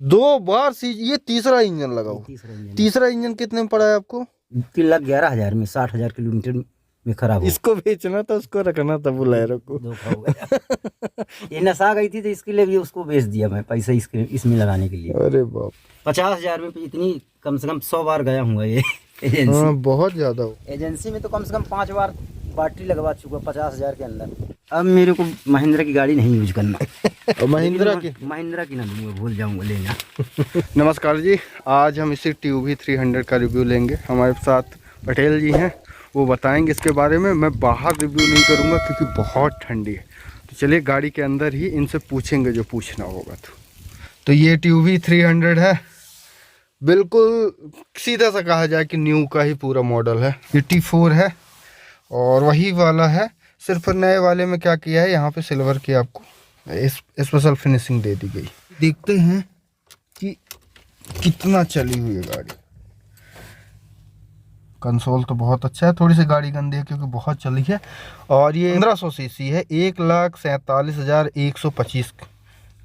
2 बार seize, ये तीसरा engine लगाओ। तीसरा इंजन कितने में पड़ा है आपको? 3,11,000 में, 60,000 किलोमीटर में खराब हो। इसको बेचना था, उसको रखना था बुलेरो को। धोखा हो गया। ये नशा गई थी तो इसके लिए भी उसको बेच दिया मैं, पैसा इसमें लगाने के लिए। अरे बाप, 50,000 में इतनी, कम से कम 100 बार गया हूँ ये एजेंसी। हाँ बहुत ज्यादा हो। एजेंसी में तो कम से कम 5 बार बैटरी लगवा चुका 50,000 के अंदर। अब मेरे को महिंद्रा की गाड़ी नहीं यूज करना। और महिंद्रा की ना दूंगा, भूल जाऊंगा लेना। नमस्कार जी, आज हम इसी TUV 300 का रिव्यू लेंगे। हमारे साथ पटेल जी हैं, वो बताएंगे इसके बारे में। मैं बाहर रिव्यू नहीं करूंगा क्योंकि बहुत ठंडी है। तो चलिए गाड़ी के अंदर ही इनसे पूछेंगे जो पूछना होगा। तो ये TUV 300 है, बिल्कुल सीधा सा कहा जाए कि न्यू का ही पूरा मॉडल है। ये T4 है और वही वाला है, सिर्फ नए वाले में क्या किया है, यहाँ पे सिल्वर की आपको स्पेशल फिनिशिंग दे दी गई। देखते हैं कि कितना चली हुई है गाड़ी। कंसोल तो बहुत अच्छा है, थोड़ी सी गाड़ी गंदी है क्योंकि बहुत चली है। और ये 1500 सीसी है, 1,47,125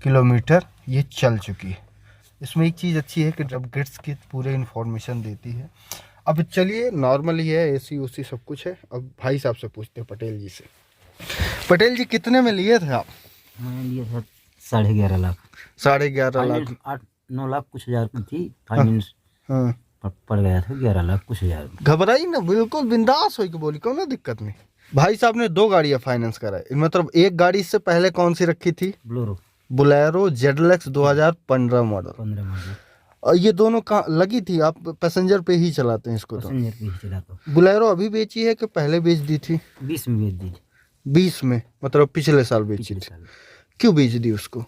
किलोमीटर ये चल चुकी है। इसमें एक चीज़ अच्छी है कि अपग्रेड्स की पूरे इन्फॉर्मेशन देती है। अब चलिए, नॉर्मली है, AC उसी सब कुछ है। अब भाई साहब से पूछते हैं, पटेल जी से। पटेल जी कितने में लिए थे आप? मैंने लिया था 11.5 लाख। 11.5 लाख? 8-9 लाख कुछ हजार की थी फाइनेंस। हाँ, पड़ गया था 11 लाख कुछ हजार। घबराई ना, बिल्कुल बिंदास हो के बोली, कौन दिक्कत नहीं। भाई साहब ने 2 गाड़ियाँ फाइनेंस कराई, मतलब एक गाड़ी इससे पहले कौन सी रखी थी? Bolero ZLX 2015 model. 15 मॉडल। और ये दोनों कहाँ लगी थी? आप पैसेंजर पे ही चलाते हैं इसको? तो पैसेंजर पे ही चलाता हूँ। बुलेरो अभी बेची है कि पहले बेच दी थी? 20 में बेच दी। 20 में, मतलब पिछले साल बेची थी। क्यों बेच दी उसको?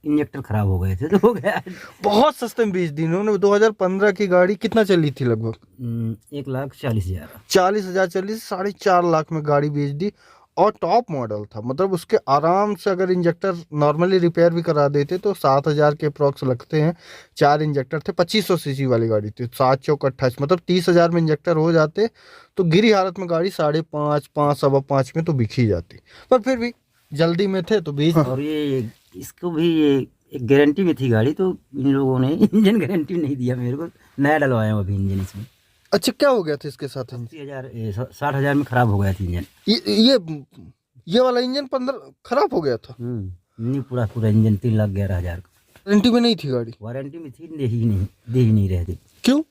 इंजेक्टर खराब हो गए थे तो हो गया। बहुत सस्ते में बेच दी इन्होंने। 2015 की गाड़ी कितना चली थी? लगभग 1,40,000। 40,000 चली, 4.5 लाख में गाड़ी बेच दी। और टॉप मॉडल था, मतलब उसके आराम से अगर इंजेक्टर नॉर्मली रिपेयर भी करा देते तो 7,000 के अप्रॉक्स लगते हैं। 4 इंजेक्टर थे, 2500 सीसी वाली गाड़ी थी। 7 चौक 28, मतलब 30,000 में इंजेक्टर हो जाते तो गिरी हालत में गाड़ी 5.5, 5, 5.25 में तो बिक ही जाती। पर फिर भी जल्दी में थे तो बेच। और ये इसको भी ये एक गारंटी में थी गाड़ी, तो इन लोगों ने इंजन गारंटी नहीं दिया मेरे को। नया डलवाया हूँ अभी इंजन इसमें। अच्छा, क्या हो गया था इसके साथ? 60,000 में खराब हो गया था इंजन। ये वाला इंजन 15 खराब हो गया था? नहीं, पूरा इंजन 3,11,000 का। वारंटी में नहीं थी गाड़ी? वारंटी में थी, दे ही नहीं रहे थे। क्यों?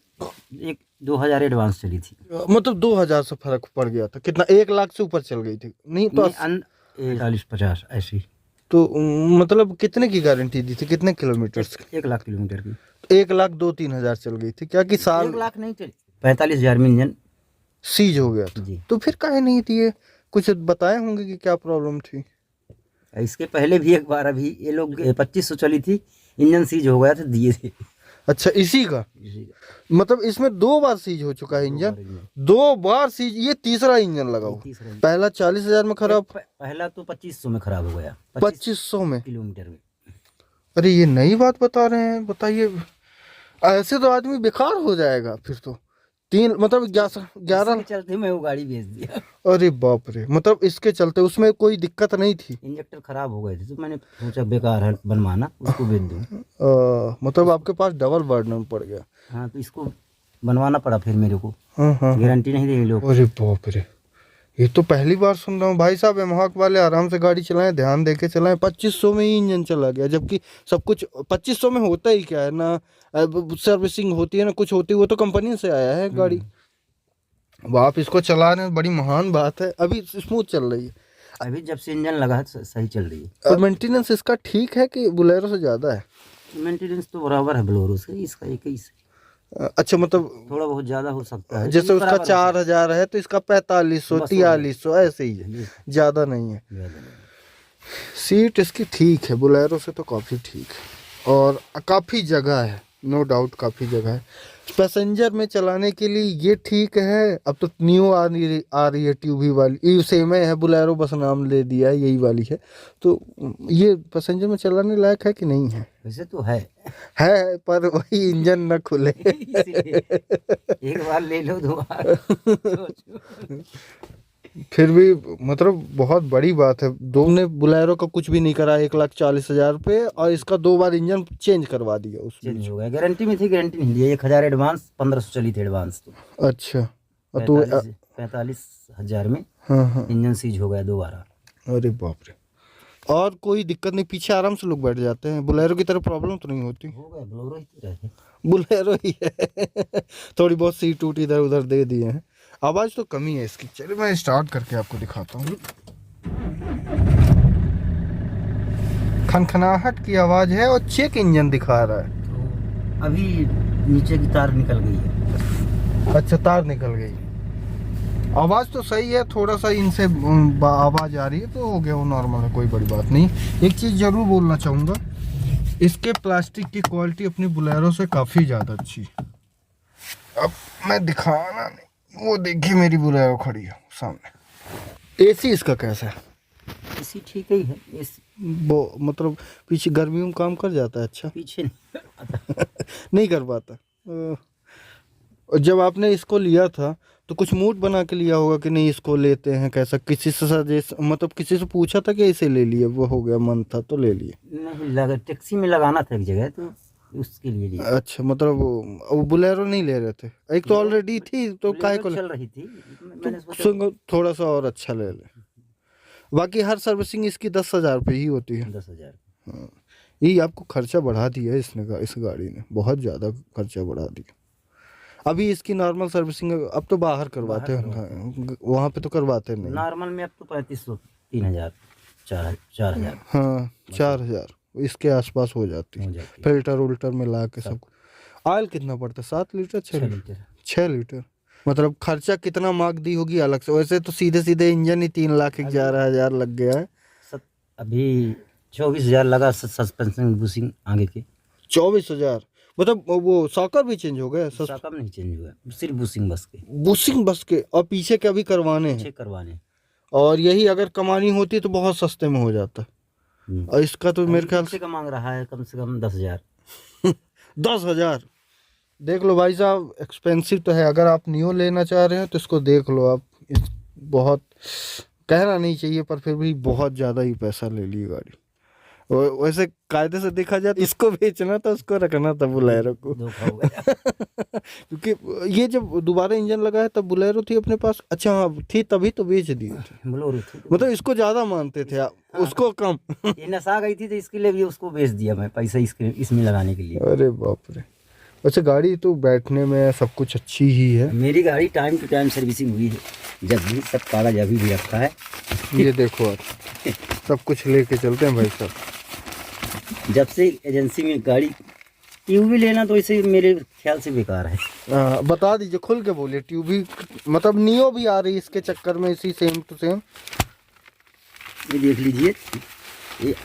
2,000 एडवांस चली थी। मतलब 2,000 से फर्क पड़ गया था? कितना, 1 लाख से ऊपर चल गई थी? नहीं तो 40-50 ऐसी। तो मतलब कितने की गारंटी दी थी, कितने किलोमीटर? 1 लाख किलोमीटर की। 1,02-3 हजार चल गई थी क्या? कि साल 1 लाख नहीं चली, 45,000 में इंजन सीज हो गया था? जी। तो फिर काहे नहीं दिए? कुछ बताए होंगे कि क्या प्रॉब्लम थी? इसके पहले भी एक बार अभी ये लोग 2500 चली थी, इंजन सीज हो गया था, दिए थे। अच्छा, इसी का मतलब इसमें 2 बार सीज हो चुका है इंजन? 2 बार सीज, ये तीसरा इंजन लगाओ। पहला 40,000 में खराब, पहला तो 2500 में खराब हो गया। 2500 में किलोमीटर में। अरे ये नई बात बता रहे हैं, बताइए। ऐसे तो आदमी बेकार हो जाएगा फिर तो। 3 मतलब 11 के चलते मैं वो गाड़ी बेच दिया। अरे बाप रे, मतलब इसके चलते उसमें कोई दिक्कत नहीं थी? इंजेक्टर खराब हो गए थे तो मैंने सोचा बेकार है बनवाना, उसको बेच दूँ। मतलब आपके पास डबल बर्डन पड़ गया। हाँ, तो इसको बनवाना पड़ा फिर मेरे को। हाँ हाँ, गारंटी नहीं दे लोग। अरे बाप रे, ये तो पहली बार सुन रहा हूँ। भाई साहब एमहॉक वाले आराम से गाड़ी चलाएं, ध्यान देके चलाएं। 2500 में ही इंजन चला गया, जबकि सब कुछ 2500 में होता ही क्या है ना, सर्विसिंग होती है ना, कुछ होती है, वो तो कंपनी से आया है गाड़ी। अब आप इसको चला रहे हैं, बड़ी महान बात है। अभी स्मूथ चल रही है? अभी जब से इंजन लगा है सही चल रही है। और मेंटेनेंस इसका ठीक है कि बुलेरो से ज़्यादा है? मेंटेनेंस तो बराबर है बोलेरो से, इसका 21। अच्छा, मतलब थोड़ा बहुत ज़्यादा हो सकता है। जैसे उसका 4,000 है तो इसका 4500, 4300 ऐसे ही है, ज़्यादा नहीं है। सीट इसकी ठीक है, बुलेरो से तो काफ़ी ठीक है। और काफ़ी जगह है, नो डाउट काफ़ी जगह है। पैसेंजर में चलाने के लिए ये ठीक है। अब तो न्यू आ रही है TUV वाली, ये सेम है, बुलेरो बस नाम ले दिया है, यही वाली है। तो ये पैसेंजर में चलाने लायक है कि नहीं है? वैसे तो है पर वही इंजन न खुले। एक बार ले लो, दोबारा सोचो। फिर भी मतलब बहुत बड़ी बात है। दो ने बुलेरो का कुछ भी नहीं करा 1,40,000 पे, और इसका 2 बार इंजन चेंज करवा दिया उस चेंज बीच। हो गया, गारंटी में थी, गारंटी नहीं दी। 1,000 एडवांस, 1500 चली थी एडवांस तो। अच्छा। तो 45,000 में हाँ हाँ। इंजन सीज हो गया दोबारा। अरे बाप रे। और कोई दिक्कत नहीं, पीछे आराम से लोग बैठ जाते हैं, बुलेरो की तरह प्रॉब्लम तो नहीं होती। हो गया, बोलेरो ही तो रहे। बुलेरो ही है। थोड़ी बहुत सीट उट इधर उधर दे दिए हैं। आवाज़ तो कमी है इसकी। चलिए मैं स्टार्ट करके आपको दिखाता हूँ। खनखनाहट की आवाज़ है और चेक इंजन दिखा रहा है। तो अभी नीचे की तार निकल गई है। अच्छा, तार निकल गई। आवाज़ तो सही है, थोड़ा सा इनसे आवाज़ आ रही है तो हो गया, वो नॉर्मल है, कोई बड़ी बात नहीं। एक चीज़ ज़रूर बोलना चाहूँगा, इसके प्लास्टिक की क्वालिटी अपनी बुलेरो से काफ़ी ज़्यादा अच्छी। अब मैं दिखाना नहीं, वो देखिए मेरी बुलेरो खड़ी है सामने। एसी इसका कैसा है? इसी ठीक ही है वो मतलब पीछे गर्मियों में काम कर जाता है? अच्छा। पीछे नहीं नहीं कर पाता। और जब आपने इसको लिया था तो कुछ मूड बना के लिया होगा कि नहीं इसको लेते हैं, कैसा? किसी से सजेस्ट, मतलब किसी से पूछा था कि इसे ले लिए, वो हो गया मन था तो ले लिए? नहीं लगा, टैक्सी में लगाना था एक जगह तो उसके लिए लिया। अच्छा, मतलब वो बुलेरो नहीं ले रहे थे? एक तो ऑलरेडी थी तो काहे को चल रही थी, मैंने सोचा तो थोड़ा सा और अच्छा ले ले। बाकी हर सर्विसिंग इसकी 10,000 रुपये ही होती है। 10,000। हाँ, यही आपको खर्चा बढ़ा दिया है इस गाड़ी ने, बहुत ज़्यादा खर्चा बढ़ा दिया। अभी इसकी नॉर्मल सर्विसिंग अब तो बाहर करवाते हैं, वहाँ पे तो करवाते नहीं। नॉर्मल में अब तो 3,500, 3,000, 4,000 हाँ, 4,000 इसके आसपास हो जाती है। हो जाती है। फिल्टर उल्टर मिला के सब। ऑयल कितना पड़ता है? 7 लीटर 6 6 लीटर? लीटर। 6 लीटर। मतलब खर्चा कितना मार्क दी होगी अलग से? वैसे तो सीधे सीधे इंजन ही 3,11,000 लग गया है। अभी 24,000 लगा सस्पेंशन बुशिंग आगे के। 24,000? मतलब वो सॉकर भी चेंज हो गया? साकम नहीं चेंज हुआ, सिर्फ बुशिंग बस के। बुशिंग बस के, और पीछे के अभी करवाने हैं? चेक करवाने। और यही अगर कमानी होती तो बहुत सस्ते में हो जाता। और इसका तो मेरे ख्याल से का मांग रहा है कम से कम 10,000। 10,000? देख लो भाई साहब, एक्सपेंसिव तो है। अगर आप नियो लेना चाह रहे हैं तो इसको देख लो आप। बहुत कहना नहीं चाहिए पर फिर भी बहुत ज़्यादा ही पैसा ले ली गाड़ी। वैसे कायदे से देखा जाए तो इसको बेचना था, उसको रखना था बुलेरो को। धोखा हो गया। क्योंकि ये जब दोबारा इंजन लगा है तब बुलेरो थी अपने पास। अच्छा हाँ, थी तभी तो बेच दिए थे। बोलेरो थी मतलब इसको ज़्यादा मानते थे आप, उसको कम। ये नशा गई थी तो इसके लिए भी उसको बेच दिया मैं, पैसा इसमें लगाने के लिए। अरे बाप रे। अच्छा, गाड़ी तो बैठने में सब कुछ अच्छी ही है। मेरी गाड़ी टाइम टू टाइम सर्विसिंग हुई है, जब भी सब कागज अभी भी रखा है। ये देखो आप, सब कुछ लेके चलते हैं भाई साहब। जब से एजेंसी में गाड़ी ट्यूब भी लेना तो इसे मेरे ख्याल से बेकार है। बता दीजिए, खुल के बोलिए। ट्यूब भी मतलब नियो भी आ रही है इसके चक्कर में, इसी सेम टू सेम। ये देख लीजिए, ये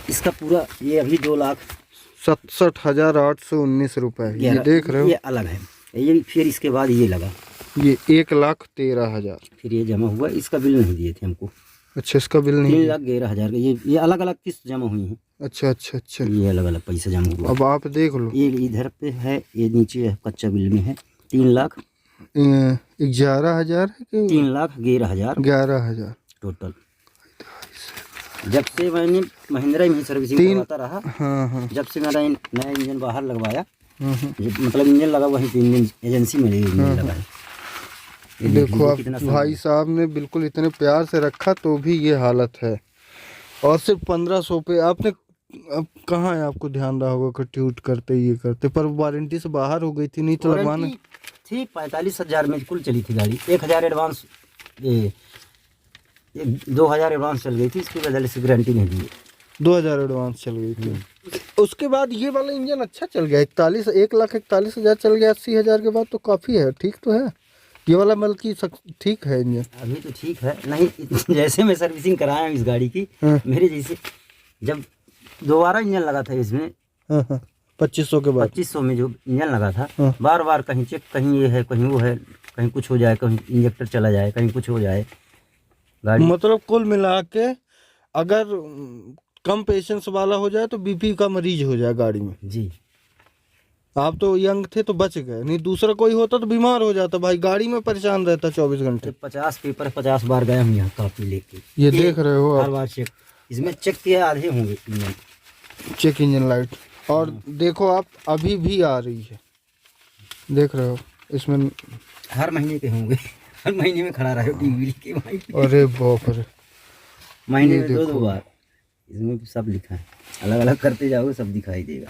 इसका पूरा, ये अभी 2,67,819 रुपये ये देख रहे हो? ये अलग है, ये फिर इसके बाद ये लगा, ये 1,13,000 फिर ये जमा हुआ। इसका बिल नहीं दिए थे हमको। अच्छा, इसका बिल नहीं? 3,11,000 का ये अलग अलग किस्त जमा हुई है। अच्छा अच्छा अच्छा, ये अलग अलग पैसा जमा हुआ। अब आप देख लो। ये इधर पे है, ये नीचे है, कच्चा बिल में है 3,11,000 है कि 3,11,000 11,000 टोटल। जब से मैंने महिंद्रा में ही सर्विसिंग करवाता रहा, हाँ हाँ, जब से मेरा नया इंजन बाहर लगवाया, मतलब इंजन लगा वहीं पे, इंजन एजेंसी में इंजन लगा है। ये देखो आप, भाई साहब ने बिल्कुल इतने प्यार से रखा तो भी ये हालत है। और सिर्फ 1,500 पे आपने, अब कहाँ है आपको ध्यान रहा होगा कि ट्यूट करते ये करते, पर वारंटी से बाहर हो गई थी, नहीं तो लगवाना थी। 45,000 में कुल चली थी गाड़ी। 1,000 एडवांस, ये 2,000 एडवांस चल गई थी, इसकी वजह से गारंटी नहीं दी। 2,000 एडवांस चल गई थी। उसके बाद ये वाला इंजन अच्छा चल गया, 1,41,000 चल गया। 80,000 के बाद तो काफ़ी है, ठीक तो है ये वाला, मतलब कि ठीक है इंजन अभी तो ठीक है। नहीं, जैसे मैं सर्विसिंग कराया इस गाड़ी की, मेरे जैसे जब दोबारा इंजन लगा था इसमें, 2,500 के बाद, 2,500 में जो इंजन लगा था, बार बार कहीं चेक, कहीं ये है, कहीं वो है, कहीं कुछ हो जाए, कहीं इंजेक्टर चला जाए, कहीं कुछ हो जाए गाड़ी। मतलब कुल मिला के अगर कम पेशेंस वाला हो जाए तो बीपी का मरीज हो जाए गाड़ी में। जी, आप तो यंग थे तो बच गए, नहीं दूसरा कोई होता तो बीमार हो जाता भाई, गाड़ी में परेशान रहता 24 घंटे। 50 पेपर 50 बार गया हूँ यहाँ कापी लेके। ये देख रहे हो हर आप, बार चेक, इसमें चेक किया आधे होंगे इंजन। चेक इंजन लाइट, और देखो आप अभी भी आ रही है, देख रहे हो इसमें। हर महीने के होंगे, हर महीने में खड़ा रहे टीवी के भाई। अरे बाप रे, महीने ये में 2 देखो। बार। इसमें भी सब लिखा है, अलग अलग करते जाओगे सब दिखाई देगा।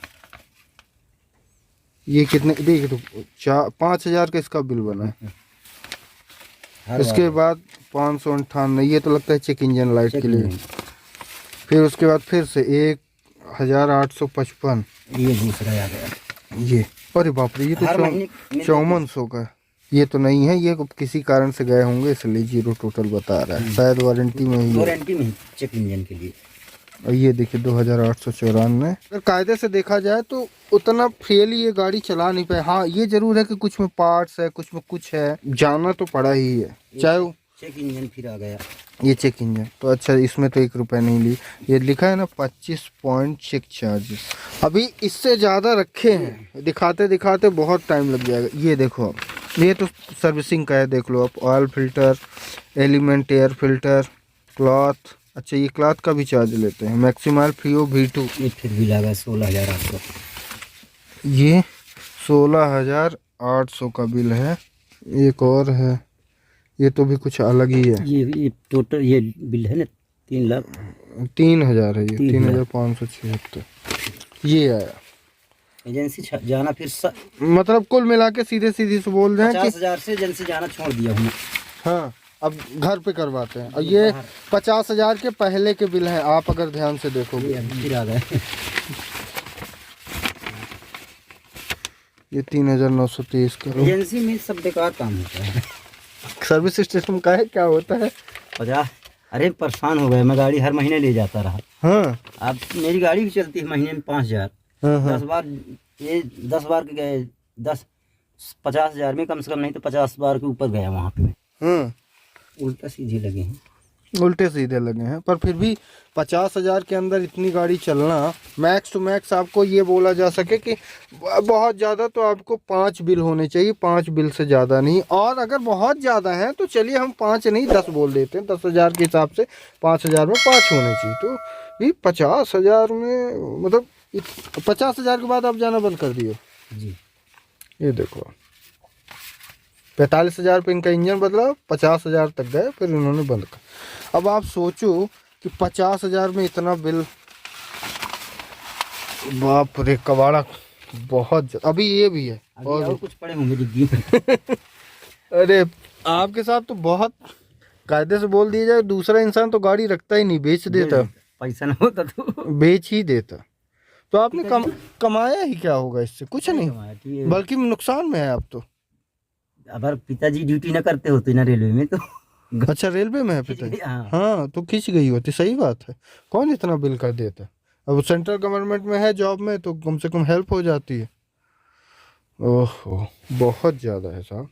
ये कितने देख तो 5,000 का इसका बिल बना है। हर इसके बार बाद 598, ये तो लगता है चेक इंजन लाइट चेक के लिए। इंजन। फिर उसके बाद फिर से 1,855, ये दूसरा आ गया। ये अरे बाप रे, ये तो हर महीने 5400 का है। ये तो नहीं है, ये किसी कारण से गए होंगे इसलिए 0 टोटल बता रहा है, शायद वारंटी में ही है। वारंटी में चेक इंजन के लिए। और ये देखिए 2,894। अगर कायदे से देखा जाए तो उतना फ्रीली ये गाड़ी चला नहीं पाए। हाँ ये जरूर है कि कुछ में पार्ट्स है, कुछ में कुछ है, जाना तो पड़ा ही है। चाहे वो चेक इंजन फिर आ गया। ये चेक इंजन तो अच्छा, इसमें तो 1 रुपया नहीं ली। ये लिखा है ना 25 पॉइंट चेक चार्जेस, अभी इससे ज़्यादा रखे हैं, दिखाते दिखाते बहुत टाइम लग जाएगा। ये देखो आप, ये तो सर्विसिंग का है, देख लो आप। Oil filter, element air filter, cloth. अच्छा ये क्लॉथ का भी चार्ज लेते हैं। मैक्सिमल फ्रीओ V2, ये फिर भी लगा 16,800। ये 16,800 का बिल है। एक और है, ये तो भी कुछ अलग ही है। ये टोटल ये बिल है ना 3,00,000। 3,000 है ये, 3,000। 3,576 ये आया। एजेंसी जाना फिर मतलब कुल मिला के सीधे सीधे से बोल रहे हैं कि 50,000 से एजेंसी जाना छोड़ दिया हूँ। हाँ अब घर पे करवाते हैं। और ये 50,000 के पहले के बिल हैं, आप अगर ध्यान से देखोगे। ये फिर आ गए। ये 3,923 का। एजेंसी में सब बेकार काम होता है। सर्विस स्टेशन का है, क्या होता है? 50। अरे परेशान हो गए, मैं गाड़ी हर महीने ले जाता रहा। हाँ अब मेरी गाड़ी भी चलती है महीने में 5,000। हाँ हाँ 10 बार, ये 10 बार के गए, 50,000 में कम से कम नहीं तो 50 बार के ऊपर गया वहाँ पे। हाँ, उल्टा सीधे लगे हैं। उल्टे सीधे लगे हैं, पर फिर भी 50,000 के अंदर इतनी गाड़ी चलना, मैक्स टू मैक्स आपको ये बोला जा सके कि बहुत ज़्यादा तो आपको 5 बिल होने चाहिए, 5 बिल से ज़्यादा नहीं। और अगर बहुत ज़्यादा है तो चलिए हम 5 नहीं 10 बोल देते हैं, 10,000 के हिसाब से 5,000 में 5 होने चाहिए। तो ये 50,000 में मतलब 50,000 के बाद आप जाना बंद कर दिए। जी ये देखो 45,000 पे इनका इंजन बदला, 50,000 तक गए, फिर इन्होंने बंद कर। अब आप सोचो कि 50,000 में इतना बिल, बाप रे कबाड़ा बहुत अभी ये भी है। और कुछ पड़े होंगे डिग्गी में। अरे आपके साथ तो बहुत कायदे से बोल दिया जाए, दूसरा इंसान तो गाड़ी रखता ही नहीं, बेच देता। पैसा ना होता तो बेच ही देता। तो आपने कमाया ही क्या होगा इससे? कुछ नहीं, बल्कि नुकसान में है आप तो। अगर पिताजी ड्यूटी ना करते होते ना रेलवे में तो। अच्छा रेलवे में है पिताजी? हाँ। हाँ तो खींच गई होती, सही बात है। कौन इतना बिल कर देता? अब सेंट्रल गवर्नमेंट में है जॉब में तो कम से कम हेल्प हो जाती है। ओहो बहुत ज़्यादा है साहब।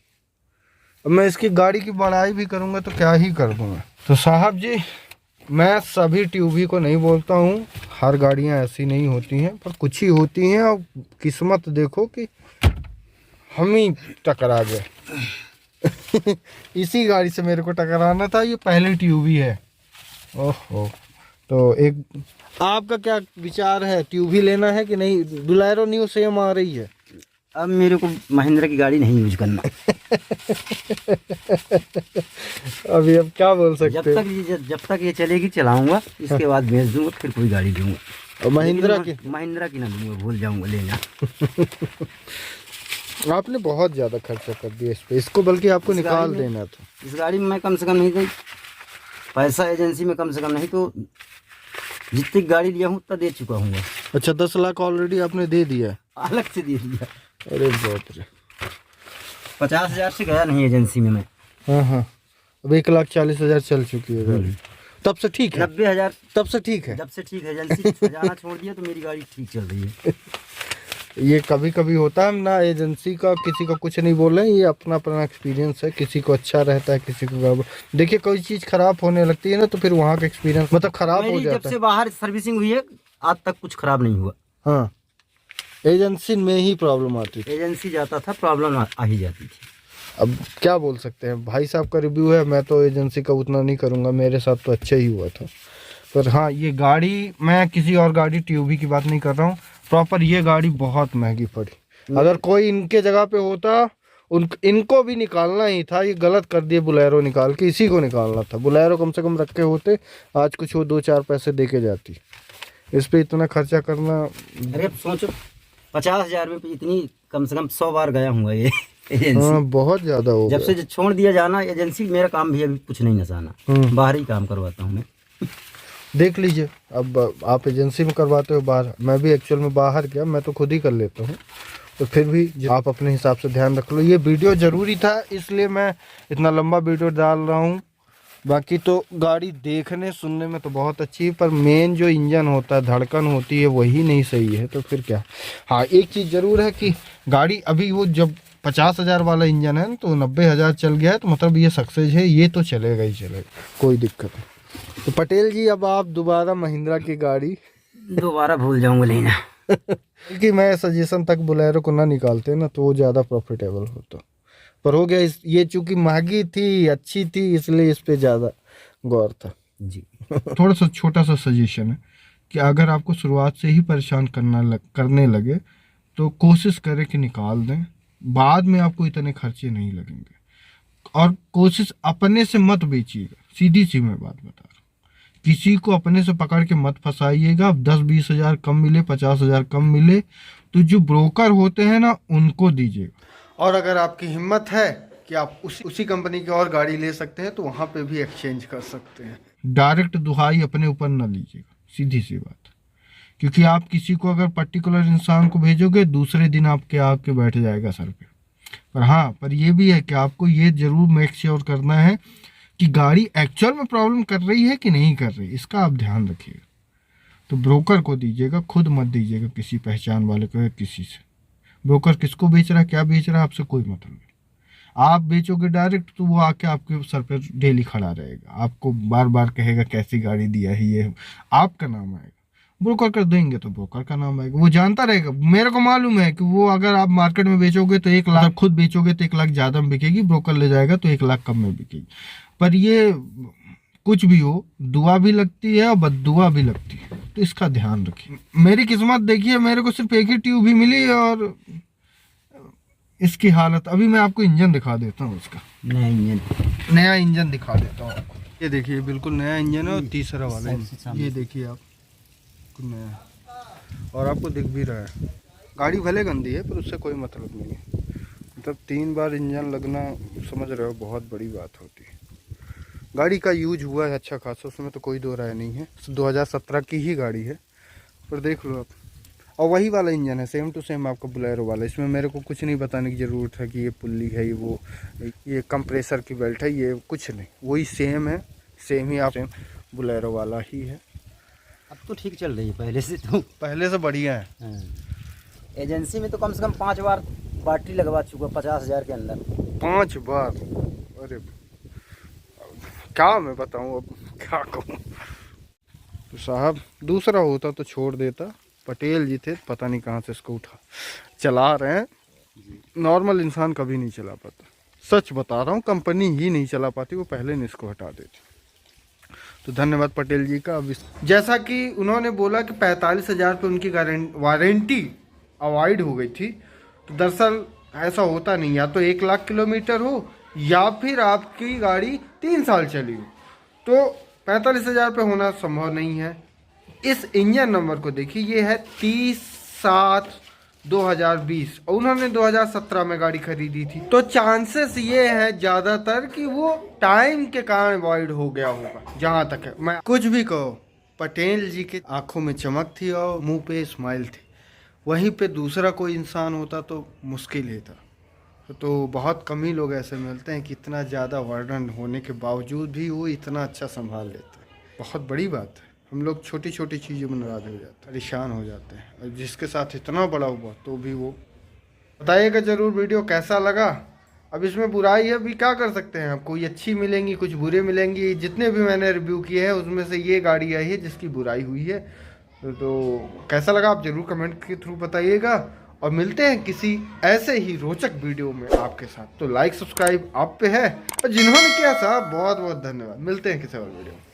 अब मैं इसकी गाड़ी की बढ़ाई भी करूँगा तो क्या ही कर दूँगा। तो साहब जी मैं सभी ट्यूबी को नहीं बोलता हूँ, हर गाड़ियाँ ऐसी नहीं होती हैं, पर कुछ ही होती हैं। और किस्मत देखो कि हम ही टकरा गए। इसी गाड़ी से मेरे को टकराना था, ये पहली ट्यूबी है। ओहो तो एक आपका क्या विचार है, ट्यूबी लेना है कि नहीं? बुलेरो न्यू सेम आ रही है। अब मेरे को महिंद्रा की गाड़ी नहीं यूज करना। अभी अब क्या बोल सकते हैं? जब तक ये चलेगी चलाऊंगा, इसके बाद बेच दूंगा, फिर कोई गाड़ी लूंगा। और महिंद्रा की ना लूंगा, भूल जाऊंगा लेना। आपने बहुत ज़्यादा खर्चा कर दिया इस पे, इसको बल्कि आपको निकाल देना था। इस गाड़ी में मैं कम से कम नहीं दी पैसा, एजेंसी में कम से कम नहीं तो जितनी गाड़ी लिया हूँ उतना दे चुका हूँ। अच्छा 10 लाख ऑलरेडी आपने दे दिया है? अलग से दे दिया। अरे बाप रे, 50,000 से गया नहीं एजेंसी में मैं। हाँ हाँ अब 1,40,000 चल चुकी है गाड़ी, तब से ठीक है। 90,000 तब से ठीक है। जब से ठीक है, एजेंसी जाना छोड़ दिया तो मेरी गाड़ी ठीक चल रही है। ये कभी कभी होता है ना, एजेंसी का किसी को कुछ नहीं बोल रहे हैं, ये अपना अपना एक्सपीरियंस है। किसी को अच्छा रहता है, किसी को गड़बड़। देखिए कोई चीज़ खराब होने लगती है ना तो फिर वहाँ का एक्सपीरियंस मतलब खराब हो जाता है। जब से बाहर सर्विसिंग हुई है आज तक कुछ खराब नहीं हुआ। हाँ एजेंसी में ही प्रॉब्लम आती थी। एजेंसी जाता था, प्रॉब्लम आ ही जाती थी। अब क्या बोल सकते हैं, भाई साहब का रिव्यू है, मैं तो एजेंसी का उतना नहीं करूँगा, मेरे साथ तो अच्छा ही हुआ था। पर हाँ, ये गाड़ी, मैं किसी और गाड़ी टीयूवी की बात नहीं कर रहा हूँ, प्रॉपर ये गाड़ी बहुत महंगी पड़ी। अगर कोई इनके जगह पे होता, इनको भी निकालना ही था, ये गलत कर दिए बुलेरो निकाल के, इसी को निकालना था। बुलेरो कम से कम रखे होते, आज कुछ वो 2-4 पैसे दे के जाती। इस पे इतना खर्चा करना, अरे अब सोचो 50,000 में इतनी, कम से कम 100 बार गया हूँ ये एजेंसी। हाँ बहुत ज़्यादा हो जब गया। से छोड़ दिया जाना एजेंसी, मेरा काम भी अभी कुछ नहीं नसाना, बाहर ही काम करवाता हूँ मैं। देख लीजिए, अब आप एजेंसी में करवाते हो बाहर, मैं भी एक्चुअल में बाहर गया, मैं तो खुद ही कर लेता हूँ। तो फिर भी आप अपने हिसाब से ध्यान रख लो। ये वीडियो ज़रूरी था, इसलिए मैं इतना लंबा वीडियो डाल रहा हूँ। बाकी तो गाड़ी देखने सुनने में तो बहुत अच्छी है, पर मेन जो इंजन होता है, धड़कन होती है, वही नहीं सही है, तो फिर क्या। हाँ, एक चीज़ ज़रूर है कि गाड़ी अभी वो जब 50,000 वाला इंजन है तो 90,000 चल गया है, तो मतलब ये सक्सेस है, ये तो चलेगा ही चलेगा, कोई दिक्कत नहीं। तो पटेल जी, अब आप दोबारा महिंद्रा की गाड़ी दोबारा भूल जाऊंगा लेना। कि मैं सजेशन तक बोलेरो को ना निकालते ना, तो वो ज़्यादा प्रॉफिटेबल होता। पर हो गया, ये चूंकि महंगी थी, अच्छी थी, इसलिए इस पे ज़्यादा गौर था जी। थोड़ा सा छोटा सा सजेशन है कि अगर आपको शुरुआत से ही परेशान करने लगे, तो कोशिश करें कि निकाल दें, बाद में आपको इतने खर्चे नहीं लगेंगे। और कोशिश अपने से मत बेचिएगा, सीधी सी मैं बात बता रहा हूँ। किसी को अपने से पकड़ के मत फंसाइएगा। 10-20 हज़ार कम मिले, 50 हज़ार कम मिले, तो जो ब्रोकर होते हैं ना, उनको दीजिएगा। और अगर आपकी हिम्मत है कि आप उसी कंपनी की और गाड़ी ले सकते हैं, तो वहाँ पे भी एक्सचेंज कर सकते हैं। डायरेक्ट दुहाई अपने ऊपर न लीजिएगा, सीधी सी बात। क्योंकि आप किसी को अगर पर्टिकुलर इंसान को भेजोगे, दूसरे दिन आपके आके बैठ जाएगा सर पे। पर हाँ, पर ये भी है कि आपको ये जरूर मेक श्योर करना है कि गाड़ी एक्चुअल में प्रॉब्लम कर रही है कि नहीं कर रही, इसका आप ध्यान रखिएगा। तो ब्रोकर को दीजिएगा, खुद मत दीजिएगा किसी पहचान वाले को या किसी से। ब्रोकर किसको बेच रहा है, क्या बेच रहा है, आपसे कोई मतलब नहीं। आप बेचोगे डायरेक्ट, तो वो आके आपके सर पर डेली खड़ा रहेगा, आपको बार बार कहेगा कैसी गाड़ी दिया है, ये आपका नाम आएगा। ब्रोकर कर देंगे तो ब्रोकर का नाम आएगा, वो जानता रहेगा। मेरे को मालूम है कि वो, अगर आप मार्केट में बेचोगे तो 1 लाख, खुद बेचोगे तो 1 लाख ज़्यादा में बिकेगी, ब्रोकर ले जाएगा तो 1 लाख कम में बिकेगी। पर ये कुछ भी हो, दुआ भी लगती है और बद्दुआ भी लगती है, तो इसका ध्यान रखिए। मेरी किस्मत देखिए, मेरे को सिर्फ एक ही ट्यूब ही मिली, और इसकी हालत, अभी मैं आपको इंजन दिखा देता हूँ इसका। नया इंजन दिखा देता हूँ आपको। ये देखिए, बिल्कुल नया इंजन है, और तीसरा वाला है, ये देखिए आप, नया है, और आपको दिख भी रहा है। गाड़ी भले गंदी है, पर उससे कोई मतलब नहीं है। मतलब 3 बार इंजन लगना, समझ रहे हो, बहुत बड़ी बात होती है। गाड़ी का यूज हुआ है अच्छा खासा, उसमें तो कोई दो राय नहीं है। 2017 की ही गाड़ी है, पर देख लो आप। और वही वाला इंजन है, सेम टू सेम आपका बुलेरो वाला। इसमें मेरे को कुछ नहीं बताने की ज़रूरत है कि ये पुल्ली है, ये कंप्रेसर की बेल्ट है, ये कुछ नहीं, वही सेम है, सेम ही आप, सेम बुलेरो वाला ही है। अब तो ठीक चल रही है, पहले से तो, पहले से बढ़िया है। एजेंसी में तो कम से कम 5 बार बैटरी लगवा चुका, 50,000 के अंदर 5 बार। अरे क्या मैं बताऊँ, अब क्या कहूँ। तो साहब, दूसरा होता तो छोड़ देता, पटेल जी थे, पता नहीं कहाँ से इसको उठा चला रहे हैं। नॉर्मल इंसान कभी नहीं चला पाता, सच बता रहा हूँ, कंपनी ही नहीं चला पाती, वो पहले नहीं इसको हटा देती। तो धन्यवाद पटेल जी का। अब जैसा कि उन्होंने बोला कि 45,000 पे उनकी वारंटी अवॉइड हो गई थी, तो दरअसल ऐसा होता नहीं। या तो 1 लाख किलोमीटर हो, या फिर आपकी गाड़ी 3 साल चली हो, तो 45,000 पे होना संभव नहीं है। इस इंजन नंबर को देखिए, ये है 30/7/2020, और उन्होंने 2017 में गाड़ी खरीदी थी, तो चांसेस ये है ज़्यादातर कि वो टाइम के कारण वॉइड हो गया होगा। जहाँ तक है, मैं कुछ भी कहो, पटेल जी के आंखों में चमक थी और मुंह पे स्माइल थी। वहीं पे दूसरा कोई इंसान होता तो मुश्किल ही था। तो बहुत कम ही लोग ऐसे मिलते हैं कि इतना ज़्यादा वर्णन होने के बावजूद भी वो इतना अच्छा संभाल लेते हैं। बहुत बड़ी बात है। हम लोग छोटी छोटी चीज़ों में नाराज़ हो जाते हैं, परेशान हो जाते हैं, और जिसके साथ इतना बड़ा हुआ तो भी वो। बताइएगा ज़रूर वीडियो कैसा लगा। अब इसमें बुराई है, अभी क्या कर सकते हैं, अब कोई अच्छी मिलेंगी, कुछ बुरे मिलेंगी। जितने भी मैंने रिव्यू किए हैं उसमें से ये गाड़ी आई है जिसकी बुराई हुई है। तो कैसा लगा आप ज़रूर कमेंट के थ्रू बताइएगा। और मिलते हैं किसी ऐसे ही रोचक वीडियो में आपके साथ। तो लाइक सब्सक्राइब आप पे है, और जिन्होंने किया साहब बहुत बहुत धन्यवाद। मिलते हैं किसी और वीडियो में।